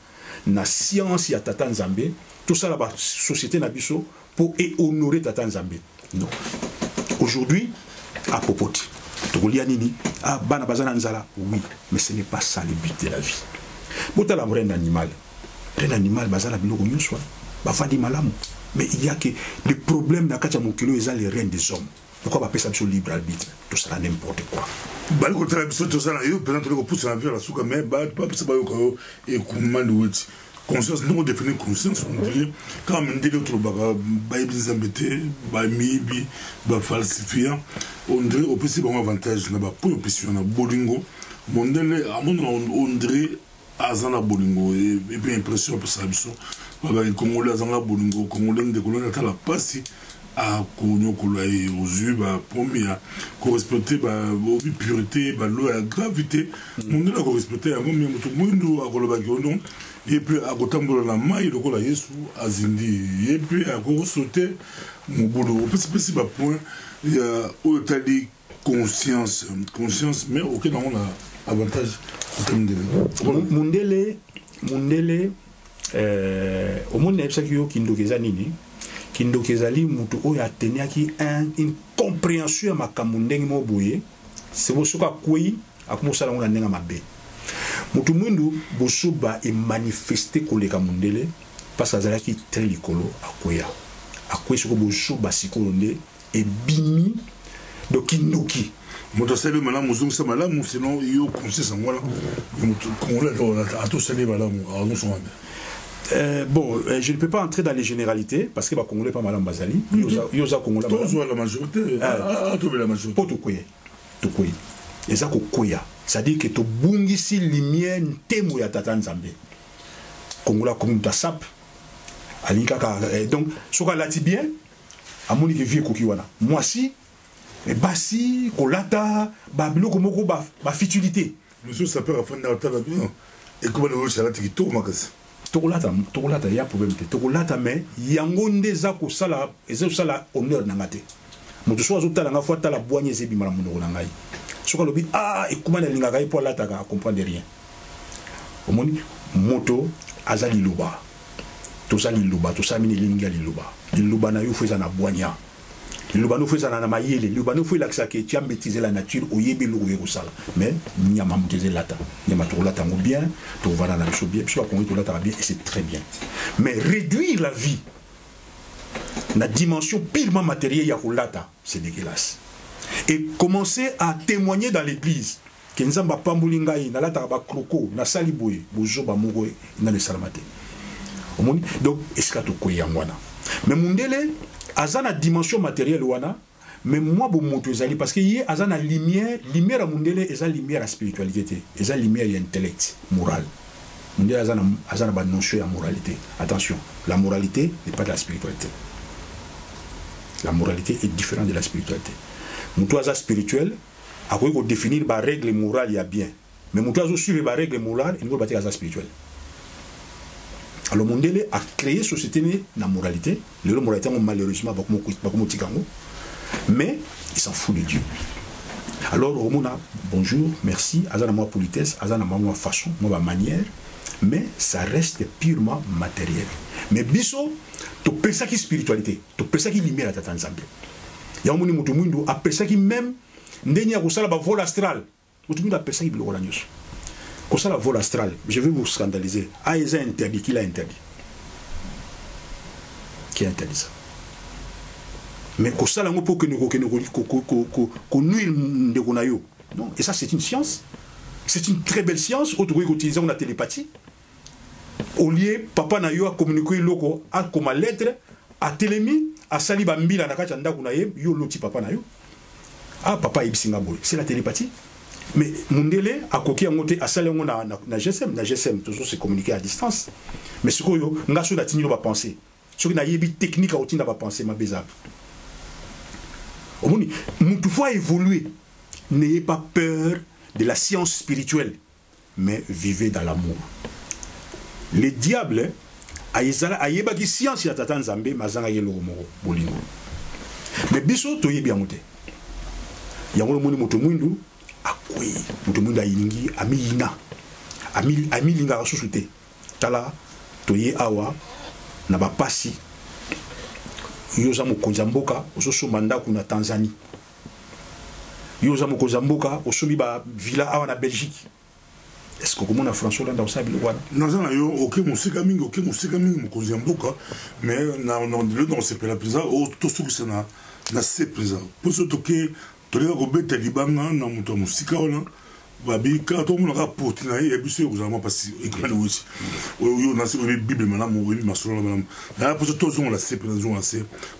na science ya Tata Nzambe, tout ça la société na biso pour honorer Tata Nzambe. Non. Aujourd'hui, à Popoti, Togolia Nini, à Bana Bazana Nzala, oui, mais ce n'est pas ça le but de la vie. Bota la reine animal, Bazala Biloko Nyoswa, Bafandi Malamu. Mais il y a que le problème dans Kacha Mokilo, ils ont les reines des hommes. Pourquoi on appelle ça sur libre arbitre? Tout ça n'importe quoi. Bah, le contraire, tout ça, il y a peut-être que pousse la vie à la souka, mais pas ça va y comment le conscience, nous on définit conscience, on dirait quand on dit l'autre bah ils embêtés, bah mibi, bah falsifiant, on dirait au plus bon avantage là-bas pour le plus on a bolingo, on dirait azana bolingo et bien impression pour ça biso, bah les Congolais azana bolingo, Congolais de Congolais à la passe à Kounyokolaï aux yeux, bah, promis à correspondre, bah, aux pureté, bah, l'eau à gravité, on a correspondé à moi, tout le monde à Golobagionon, et puis à Gotambo la maille, le Gola Yesu, à Zindi, et puis à sauter mon boulot. Au petit point, il y a au tali conscience, mais auquel on a avantage. Mundele, au monde n'est pas qui nous Kindo Kezali mutu oyo ateniaki une compréhension ma kamundenge mo boye c'est bosoka kwei akumosala ngona ndenga mabe mutu mwindu bosuba e manifester koleka mundele parce azalaki très likolo akoya soko bosuba sikolo nde e bimi do kindoki moto sali malamu zungu sa malamu sinon yo conscience ngwana mutu kongola ato sali malamu azo songa. Bon, je ne peux pas entrer dans les généralités parce que les Congolais pas mal en Bazali. Yosa Congolais. Tous la majorité. Trouver la majorité. Pour tout quoi. Et ça koya. C'est-à-dire que to bungi si lumière temo ya Tata Nzambe. Congolais comme ta sap. Alinka donc soka lati bien. Amoni ke vie kokiwana. Moi si et basi kolata babilo komoko ba futilité. Monsieur ça peut afanda tala bien. Et comment le chalati qui tourne makasi. Tokolata ya problème te tokolata mais yango ndeza ko sala ezo sala honneur nangate mutu so azotala nga fois tala boigné zebi mala munoko nangai soka lobi et comment na linga kai pour lata ka comprendre rien omoni moto azali luba to sami ni linga liluba na yo feza na boigna liluba no feza na mayele liluba no feza laksa ke tu as maîtrisé la nature oyebi lugo yeko sala mais nyama muteze lata nyama to lata ngo bien to vana na biso bien so ko to lata bien et c'est très bien mais réduire la vie la dimension purement matérielle ya ko lata c'est dégueulasse et commencer à témoigner dans l'église que nzamba pambuli ngai na lata ba kroko na saliboye bozo ba moko na le salamate omoni donc eskato ko yangwana mais mundele azana dimension matérielle wana mais moi bon moto ezali parce que yé azana lumière à mundele eza lumière à spiritualité eza lumière à intellect moral mundele azana ba notion à moralité. Attention, la moralité n'est pas de la spiritualité. La moralité est différente de la spiritualité. Moto aza spirituel a quoi définir ba règle morale ya bien mais moto azo suivre ba règle morale il ne va pas aza spirituel. Alors Mundele a créé société na moralité. Le moralité malheureusement mais il s'en fout de Dieu. Alors Romona, bonjour, merci, azana moi politesse, azana moi façon, moi manière, mais ça reste purement matériel. Mais biso, tu penses qui spiritualité, tu penses qui lumière à Tata Nzambe. ya omoni mutu mwindu apesaki même ndeni ya kosala ba vol astral mutu mwindu apesaki biloko na nyonso kosala vol astral. Je vais vous scandaliser. Ah, ils ont interdit. Qui l'a interdit? Qui a interdit ça? Mais kosala ngo pour que nous nuire de konayo. Non, et ça c'est une science. C'est une très belle science. Autrement utiliser la télépathie. Au lieu papa na yo a communiqué loko a comme lettre a télémi a sali bambila na kati ndako na ye yo loti papa na yo. Ah papa ibisinga boy. C'est la télépathie. Mais Mundele a coqué en monté à Salon na GSM, toujours se communiquer à distance. Mais ce que nga sur la tini va penser. Ce qui n'a pas technique à outil n'a pas pensé ma bézab. Au moins, toutefois évoluer. N'ayez pas peur de la science spirituelle, mais vivez dans l'amour. Les diables, ayeba qui science ya tata nzambe mazanga yelo moro bolingo. Mais biso toye bien monté. Yango moni moto mwindu akwe mutu mwinda yiningi amiyina amilinga susute tala toye awa na bapasi yoza mokonza mboka ososomba ndako na Tanzanie yoza mokonza mboka osomi ba villa awa na Belgique. Est-ce que comme on a François Hollande au sabi wana non yo OK musika mingi mokonza mboka mais le dans ce pays la prison au to suku na ce prison pour ce toke toleka kobeta libanga na moto ya mosika wana babika tomona kaka poti na ye ebiso ekozalama mpasi ekomani weti oyo nasi oyebi bible malamu oyebi masolo na malamu naya mposo tozongola se mpe nazongola se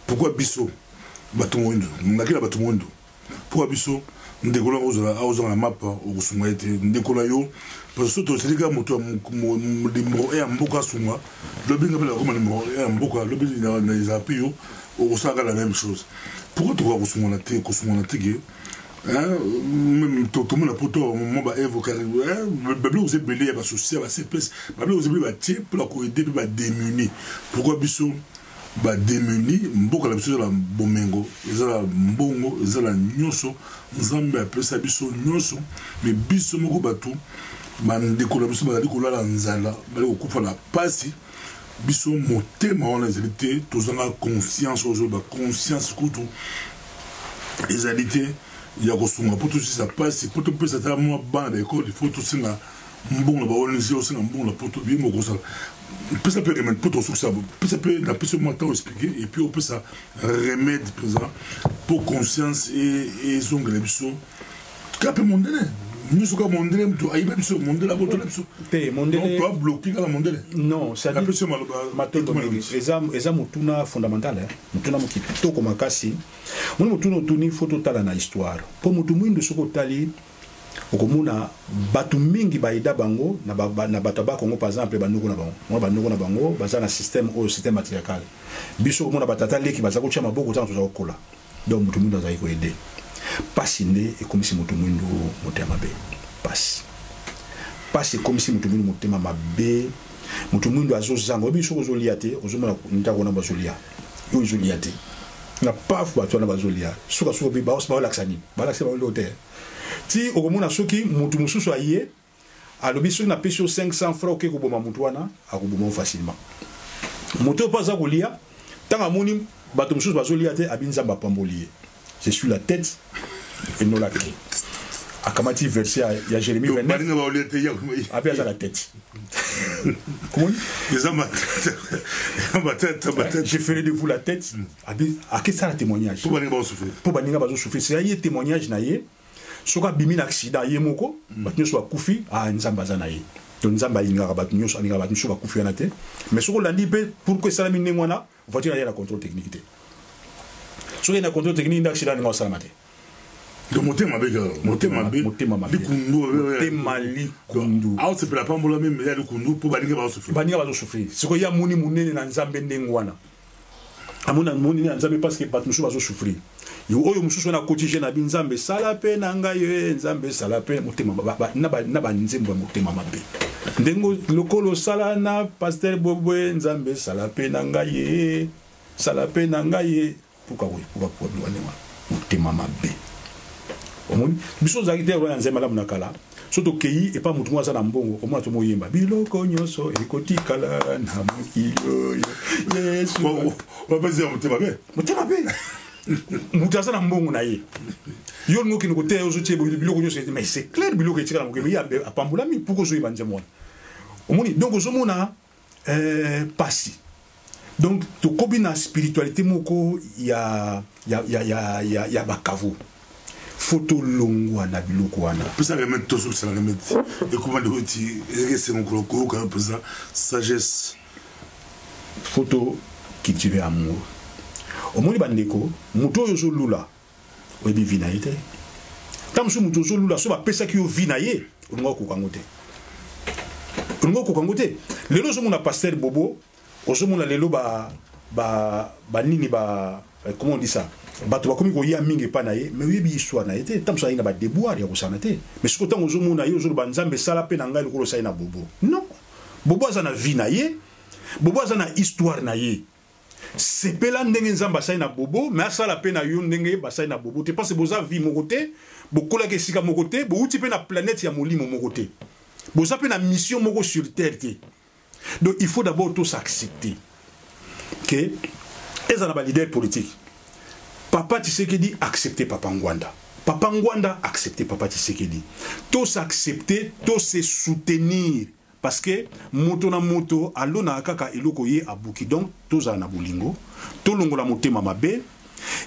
pourkui biso bato moyindo nakela bato moyindo pourkui biso ndeko na aozonga na mapa okosunga ye te ndeko na yo parce que toseli kaka moto ya numéro 1 ya mboka asunga lobi nga mpe nakoma numéro 1 ya mboka lobi na ezala mpe yo okosalaka la même chose. Pourquoi tu vas kosungana te ke même tout le monde a poto moment ba évoquer babli vous belé ba social ba CPS babli vous belé ba tie pour la coïder ba démuni. Pourquoi biso ba démuni mboka la biso la bomengo ezala mbongo ezala nyonso nzambe apesa biso nyonso mais biso moko batu ba ndeko biso ba ndeko la nzala ba ko kufa na pasi biso motema wana ezali te tozanga conscience ozo ba conscience kutu ezali te ya kosunga po tosisa pasi po topesa tala mwa bana d'école il faut tosinga mbongo na baolonisi osinga mbongo na poto bien mokosala pesa pe remède po tosukisa pesa pe na pesa mwa temps expliquer et puis opesa remède présent pour conscience et ezongela biso kape mondele nous sommes mondele mtu aiba biso mondele aboto biso te mondele on peut bloquer la mondele non ça dit matondo eza mutuna fondamental mutuna mokipi to koma kasi moni mutuna tuni photo tala na histoire po mutu mwindo soko tali okomuna batu mingi baida bango na bato ba Congo par exemple banduko na bango baza na système matriarcal biso komuna batata leki baza ko chama boko tanto za kokola donc mutu mwindo za ko aider pasi nde ekomisi mutu mwindo motema mabe pasi ekomisi mutu mwindo motema mabe mutu mwindo azozanga obi soko zolia te ozomona ndako na bazolia yo zolia te na pafu bato na bazolia soka bi baos ba laksani ba laksani ba lote ti okomona soki mutu mususu aye alobi soki na pesi 500 francs oke koboma mutu wana akoboma facilement moto pas za kolia tanga moni bato mususu bazolia te abinzamba pambolier. Je suis la tête et non la queue. Akamati verset il y a Jérémie 29. Après ça la tête. Comment? Je ferai de vous la tête. À quel ça le témoignage? Pour baninga bazo souffrir. C'est un témoignage naie. Soka bimi accident yemoko. Batnyo so akufi ah nzamba zanaye. Donc nzamba inga batnyo so inga batnyo so akufi anate. Mais soko landi pe pour que ça mine ngwana voiture ya la contrôle technique. So il y a un contrôle technique d'accident dans le matin. Donc motema kundu. Ah c'est pour la pambola même il y a le kundu pour baninga ba souffrir. Baninga ba souffrir. Ce qu'il y a moni munene na nzambe ndengwana. Amona moni na nzambe parce que batnu so ba souffrir. Yo oyo mususu na quotidien na binzambe sala pe na ngayo nzambe sala pe motema na ba nzembo motema mabe. Ndengo lokolo sala na pasteur Bobwe nzambe sala pe na ngaye sala pe na ngaye. Pourquoi motema mabe omoni biso zakite ro nzema la munakala soto kei et pas mutu mwaza na mbongo omona to moyemba biloko nyonso ekotikala na mokilo yesu on va pas dire motema mabe mutaza na mbongo na ye yo ngo ki ngote yo zotie biloko yo mais c'est clair biloko etika na ngemi ya apambulami pour zo ibanje mona omoni donc ozomona pasi donc to kobina spiritualité moko ya bakavu photo longwa na biloko wana pesa remettre tout sur ça remettre et comment de outil et c'est mon coloco quand pesa sagesse photo cultiver amour omoni bandeko muto yo zo lula oyebi vina ete tamsu muto zo lula so ba pesa ki yo vina ye ongo ko kangote lelo zo mona pasteur Bobo ozo mona lelo ba nini ba comment on dit ça bato bakomi ko ya mingi pa na ye mais oyebi histoire na ete tamsu ayina ba déboire ya kosana te mais siko tango ozo mona yo zo ba nzambe sala pe na ngai lokolo sai na Bobo non Bobo azana vina ye Bobo azana histoire na ye sepela ndenge nzamba sai na Bobo mais asala pe na yo ndenge basai na Bobo te parce que boza vie moko te bokola ke sika moko te bo uti pe na planète ya molimo moko te boza pe na mission moko sur terre te donc il faut d'abord tous accepter que ezana ba leader politique Papa Tshisekedi accepter Papa Ngwanda accepter Papa Tshisekedi tous accepter tous se soutenir parce que moto na moto alona kaka eloko ye abuki donc tous na bolingo to longola motema mabe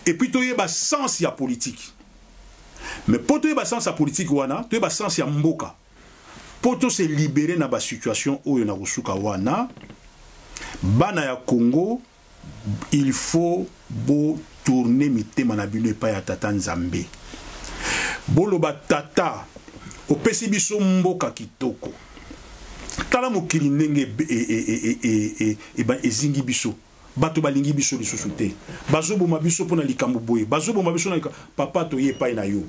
et puis to ye ba sens ya politique mais poto ye ba sens ya politique wana to ye ba sens ya mboka poto se libérer na ba situation oyo na kusuka wana bana ya Congo il faut bo tourner mitema na bino pa ya tata Nzambe bolo ba tata opesi biso mboka kitoko tala mokili ndenge ezingi biso bato balingi biso lisusu te bazoboma biso mpona likambo boye bazoboma biso na papa toye epai na yo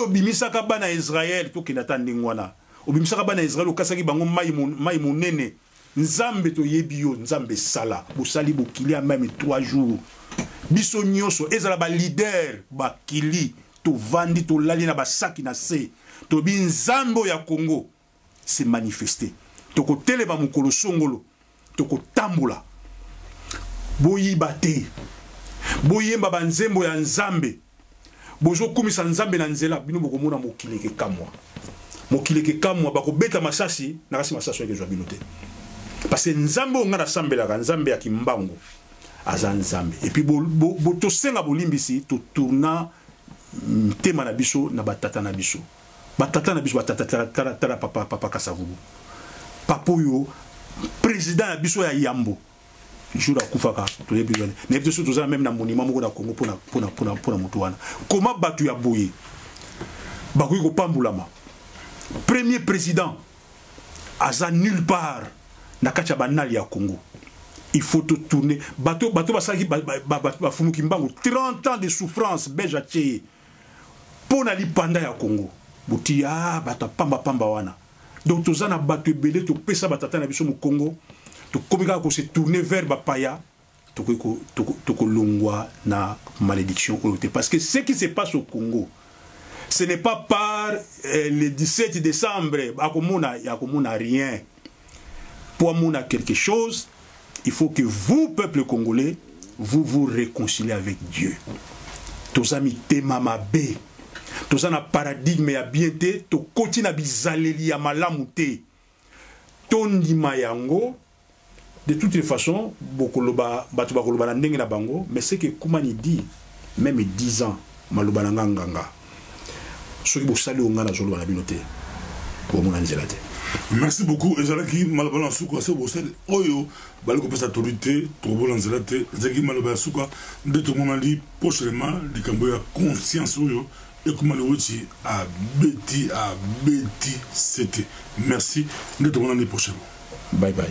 obimisaka bana Israel tokenda ta ndenge wana obimisaka bana Israel okasaki bango mai monene nzambe toyebi yo nzambe sala bosali bokili ya même 3 jours biso nyonso ezala ba leader bakili tovandi tolali na basaki na se tobi nzambe ya Congo se manifester toko teleba mukolo songolo toko tambula boyiba te boyemba banzembo ya nzambe bozo kumisa nzambe na nzela bino bokomona mokileke kamwa bakobeta masasi na kasi masasi ya kezwa bino te parce que nzambe onga na sambelaka nzambe ya kimbango aza nzambe et puis bo tosenga bolimbisi to tourna tema na biso na batata na biso batata papa Kasavubu papa yo président ya biso ya Yambo jour akufaka to yebi bana mais biso tozala même na monument moko na Congo pona moto wana comment batu ya boye bakoyi ko pambulama premier président aza nulle part na kacha banali ya Congo il faut tout tourner bato basaki bafumuki mbango 30 ans de souffrance beja tcheye pona lipanda ya Congo butia bato pamba wana donc tozana bato ebele to pesa batata na biso mu Congo to komika ko se tourner vers bapaya to ko longwa na malédiction oyote parce que ce qui se passe au Congo ce n'est pas par le 17 décembre akomona rien pour amona quelque chose il faut que vous peuple congolais vous réconciliez avec Dieu tozami tema mabe tozana paradigme ya bien te to koti na bizaleli ya malamu te tondima yango de toutes les façons bokoloba batu bakoloba na ndenge na bango mais c'est que Koumani dit même 10 ans maloba na nganga soki bosali onga na zolo na binote pour mon nzela te. Merci beaucoup ezalaki maloba na suka se bosali oyo baliko pesa autorité to bola nzela te ezalaki maloba ya suka nde to monali prochainement likambo ya conscience oyo et comment le outil a bêti c'était merci nous te prochainement bye bye.